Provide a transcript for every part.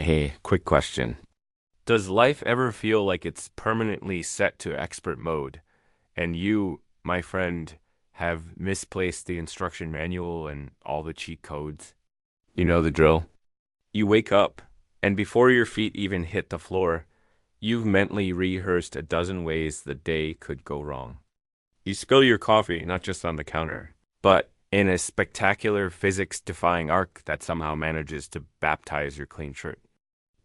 Hey, quick question. Does life ever feel like it's permanently set to expert mode, and you, my friend, have misplaced the instruction manual and all the cheat codes? You know the drill. You wake up, and before your feet even hit the floor, you've mentally rehearsed a dozen ways the day could go wrong. You spill your coffee not just on the counter, but in a spectacular physics-defying arc that somehow manages to baptize your clean shirt.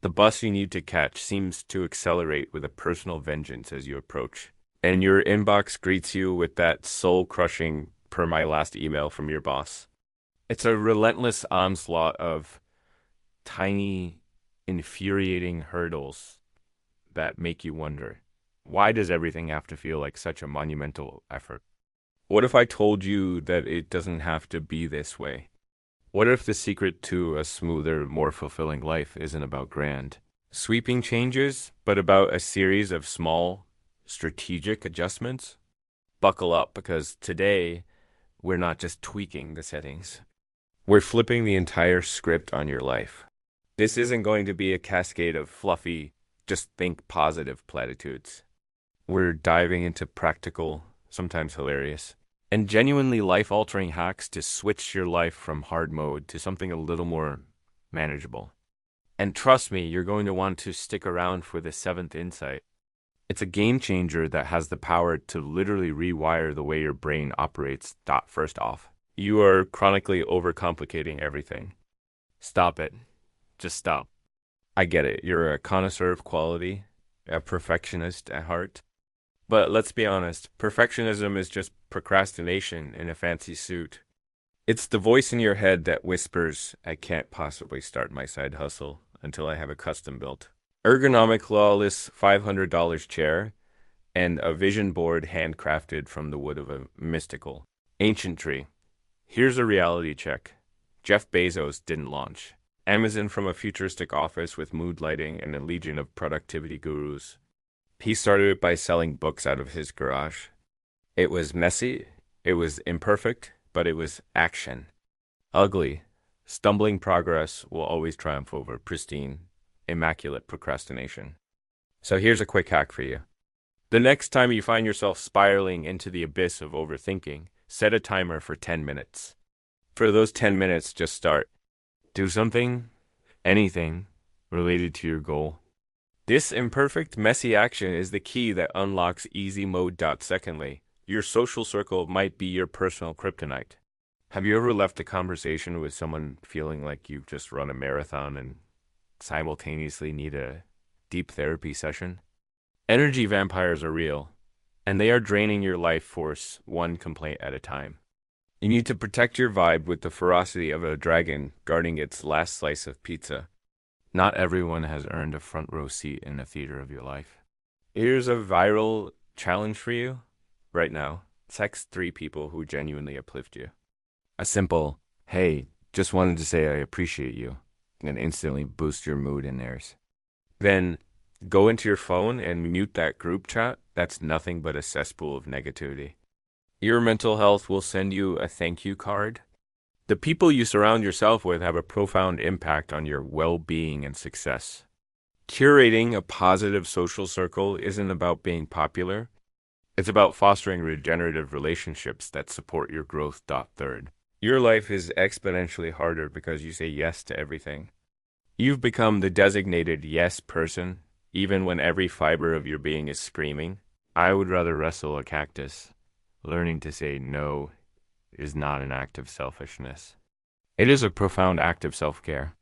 The bus you need to catch seems to accelerate with a personal vengeance as you approach, and your inbox greets you with that soul-crushing per my last email from your boss. It's a relentless onslaught of tiny, infuriating hurdles that make you wonder, why does everything have to feel like such a monumental effort? What if I told you that it doesn't have to be this way? What if the secret to a smoother, more fulfilling life isn't about grand, sweeping changes, but about a series of small, strategic adjustments? Buckle up, because today we're not just tweaking the settings. We're flipping the entire script on your life. This isn't going to be a cascade of fluffy, just think positive platitudes. We're diving into practical, sometimes hilarious, and genuinely life-altering hacks to switch your life from hard mode to something a little more manageable. And trust me, you're going to want to stick around for the seventh insight. It's a game changer that has the power to literally rewire the way your brain operates. First off, you are chronically overcomplicating everything. Stop it. Just stop. I get it. You're a connoisseur of quality, a perfectionist at heart. But let's be honest, perfectionism is just procrastination in a fancy suit. It's the voice in your head that whispers, I can't possibly start my side hustle until I have a custom built, ergonomic flawless $500 chair, and a vision board handcrafted from the wood of a mystical, ancient tree. Here's a reality check. Jeff Bezos didn't launch. Amazon from a futuristic office with mood lighting and a legion of productivity gurus. He started it by selling books out of his garage. It was messy, it was imperfect, but it was action. Ugly, stumbling progress will always triumph over pristine, immaculate procrastination. So here's a quick hack for you. The next time you find yourself spiraling into the abyss of overthinking, set a timer for 10 minutes. For those 10 minutes, just start. Do something, anything, related to your goal. This imperfect, messy action is the key that unlocks easy mode. Secondly, your social circle might be your personal kryptonite. Have you ever left a conversation with someone feeling like you've just run a marathon and simultaneously need a deep therapy session? Energy vampires are real, and they are draining your life force one complaint at a time. You need to protect your vibe with the ferocity of a dragon guarding its last slice of pizza. Not everyone has earned a front row seat in the theater of your life. Here's a viral challenge for you right now. Text 3 people who genuinely uplift you. A simple, hey, just wanted to say I appreciate you, and instantly boost your mood and theirs. Then go into your phone and mute that group chat. That's nothing but a cesspool of negativity. Your mental health will send you a thank you card. The people you surround yourself with have a profound impact on your well-being and success. Curating a positive social circle isn't about being popular. It's about fostering regenerative relationships that support your growth. Third, your life is exponentially harder because you say yes to everything. You've become the designated yes person, even when every fiber of your being is screaming, I would rather wrestle a cactus. Learning to say no is not an act of selfishness. It is a profound act of self-care.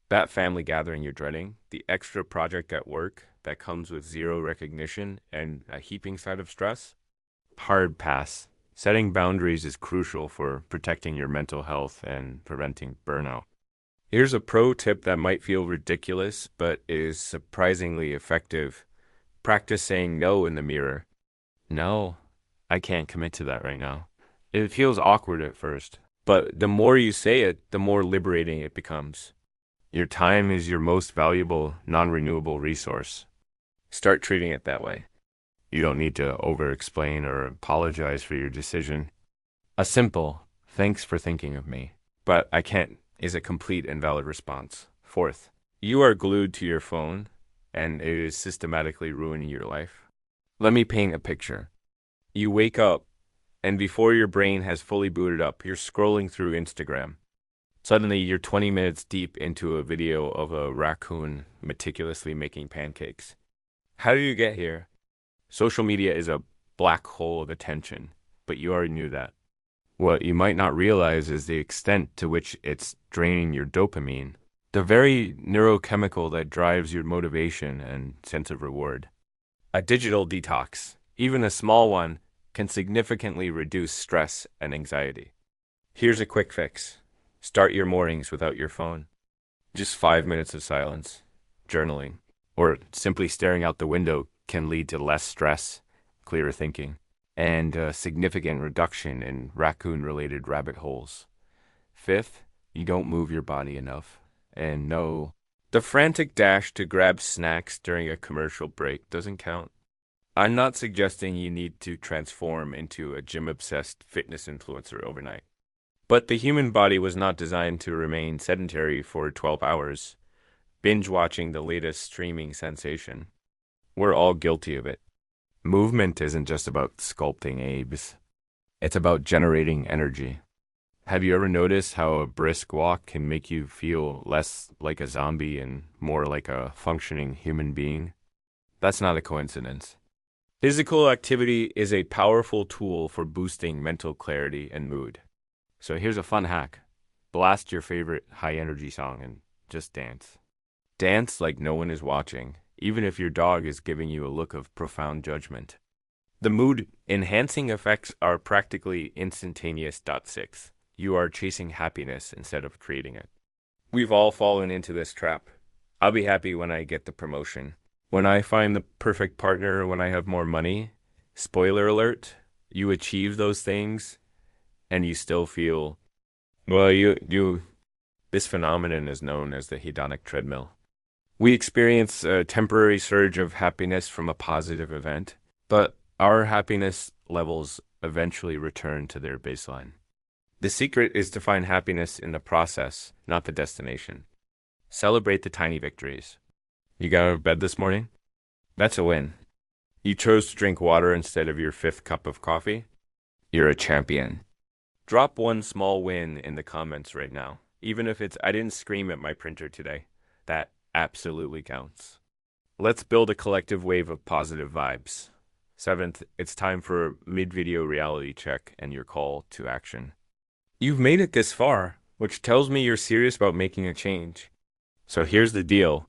That family gathering you're dreading, the extra project at work that comes with zero recognition and a heaping side of stress, hard pass. Setting boundaries is crucial for protecting your mental health and preventing burnout. Here's a pro tip that might feel ridiculous, but is surprisingly effective. Practice saying no in the mirror. No, I can't commit to that right now. It feels awkward at first, but the more you say it, the more liberating it becomes. Your time is your most valuable, non-renewable resource. Start treating it that way. You don't need to over-explain or apologize for your decision. A simple, thanks for thinking of me, but I can't, is a complete and valid response. Fourth, You are glued to your phone, and it is systematically ruining your life. Let me paint a picture. You wake up, and before your brain has fully booted up, you're scrolling through Instagram. Suddenly, you're 20 minutes deep into a video of a raccoon meticulously making pancakes. How do you get here? Social media is a black hole of attention, but you already knew that. What you might not realize is the extent to which it's draining your dopamine, the very neurochemical that drives your motivation and sense of reward. A digital detox, even a small one, can significantly reduce stress and anxiety. Here's a quick fix. Start your mornings without your phone. Just 5 minutes of silence, journaling, or simply staring out the window can lead to less stress, clearer thinking, and a significant reduction in raccoon-related rabbit holes. Fifth, you don't move your body enough. And no, the frantic dash to grab snacks during a commercial break doesn't count. I'm not suggesting you need to transform into a gym-obsessed fitness influencer overnight. But the human body was not designed to remain sedentary for 12 hours, binge-watching the latest streaming sensation. We're all guilty of it. Movement isn't just about sculpting abs. It's about generating energy. Have you ever noticed how a brisk walk can make you feel less like a zombie and more like a functioning human being? That's not a coincidence. Physical activity is a powerful tool for boosting mental clarity and mood. So here's a fun hack. Blast your favorite high-energy song and just dance. Dance like no one is watching, even if your dog is giving you a look of profound judgment. The mood-enhancing effects are practically instantaneous. 6. You are chasing happiness instead of creating it. We've all fallen into this trap. I'll be happy when I get the promotion. When I find the perfect partner, when I have more money. Spoiler alert, you achieve those things and you still feel, well, this phenomenon is known as the hedonic treadmill. We experience a temporary surge of happiness from a positive event, but our happiness levels eventually return to their baseline. The secret is to find happiness in the process, not the destination. Celebrate the tiny victories. You got out of bed this morning? That's a win. You chose to drink water instead of your 5th cup of coffee? You're a champion. Drop one small win in the comments right now. Even if it's, I didn't scream at my printer today. That absolutely counts. Let's build a collective wave of positive vibes. 7th, it's time for a mid-video reality check and your call to action. You've made it this far, which tells me you're serious about making a change. So here's the deal.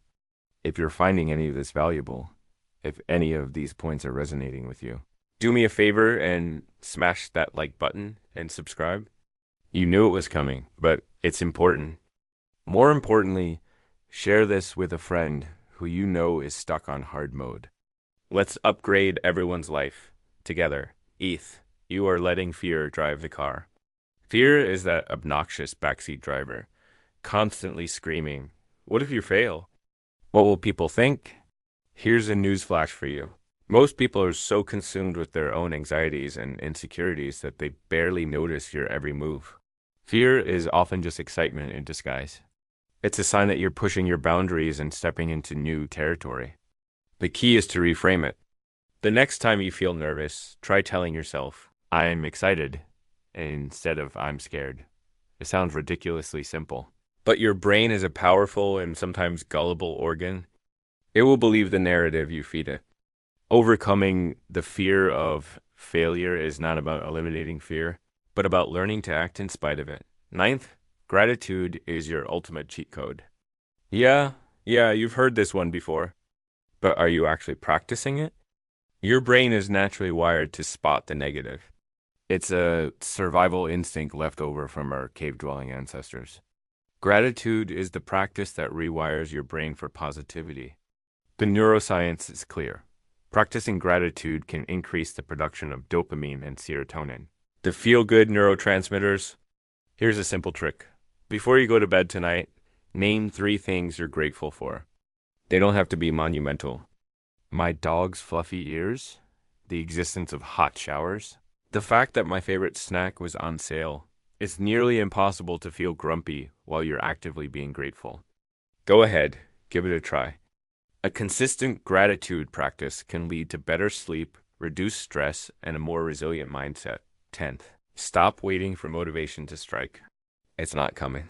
If you're finding any of this valuable, if any of these points are resonating with you, do me a favor and smash that like button and subscribe. You knew it was coming, but it's important. More importantly, share this with a friend who you know is stuck on hard mode. Let's upgrade everyone's life together. ETH, you are letting fear drive the car. Fear is that obnoxious backseat driver, constantly screaming, "What if you fail? What will people think?" Here's a newsflash for you. Most people are so consumed with their own anxieties and insecurities that they barely notice your every move. Fear is often just excitement in disguise. It's a sign that you're pushing your boundaries and stepping into new territory. The key is to reframe it. The next time you feel nervous, try telling yourself, "I'm excited," instead of "I'm scared." It sounds ridiculously simple. But your brain is a powerful and sometimes gullible organ. It will believe the narrative you feed it. Overcoming the fear of failure is not about eliminating fear, but about learning to act in spite of it. 9th, gratitude is your ultimate cheat code. Yeah, you've heard this one before. But are you actually practicing it? Your brain is naturally wired to spot the negative. It's a survival instinct left over from our cave-dwelling ancestors. Gratitude is the practice that rewires your brain for positivity. The neuroscience is clear. Practicing gratitude can increase the production of dopamine and serotonin, the feel-good neurotransmitters. Here's a simple trick. Before you go to bed tonight, name 3 things you're grateful for. They don't have to be monumental. My dog's fluffy ears, the existence of hot showers, the fact that my favorite snack was on sale. It's nearly impossible to feel grumpy while you're actively being grateful. Go ahead, Give it a try. A consistent gratitude practice can lead to better sleep, reduced stress, and a more resilient mindset. 10th, stop waiting for motivation to strike. It's not coming.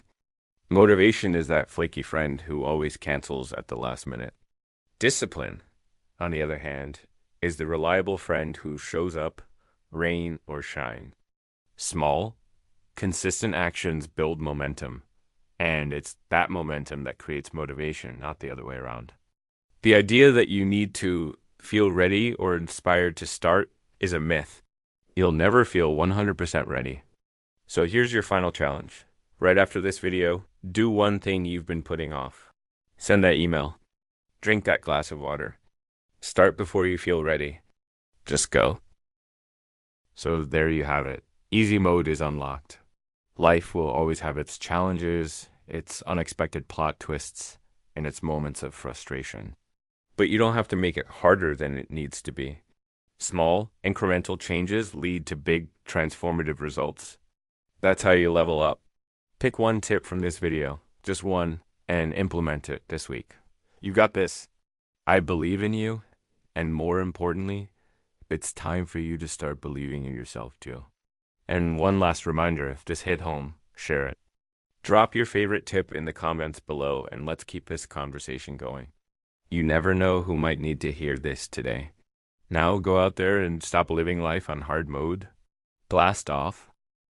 Motivation is that flaky friend who always cancels at the last minute. Discipline, on the other hand, is the reliable friend who shows up, rain or shine. Small, consistent actions build momentum, and it's that momentum that creates motivation, not the other way around. The idea that you need to feel ready or inspired to start is a myth. You'll never feel 100% ready. So here's your final challenge. Right after this video, do one thing you've been putting off. Send that email. Drink that glass of water. Start before you feel ready. Just go. So there you have it. Easy mode is unlocked. Life will always have its challenges, its unexpected plot twists, and its moments of frustration. But you don't have to make it harder than it needs to be. Small, incremental changes lead to big, transformative results. That's how you level up. Pick one tip from this video, just one, and implement it this week. You got this. I believe in you, and more importantly, it's time for you to start believing in yourself too. And one last reminder, if this hit home, share it. Drop your favorite tip in the comments below, and let's keep this conversation going. You never know who might need to hear this today. Now go out there and stop living life on hard mode. Blast off,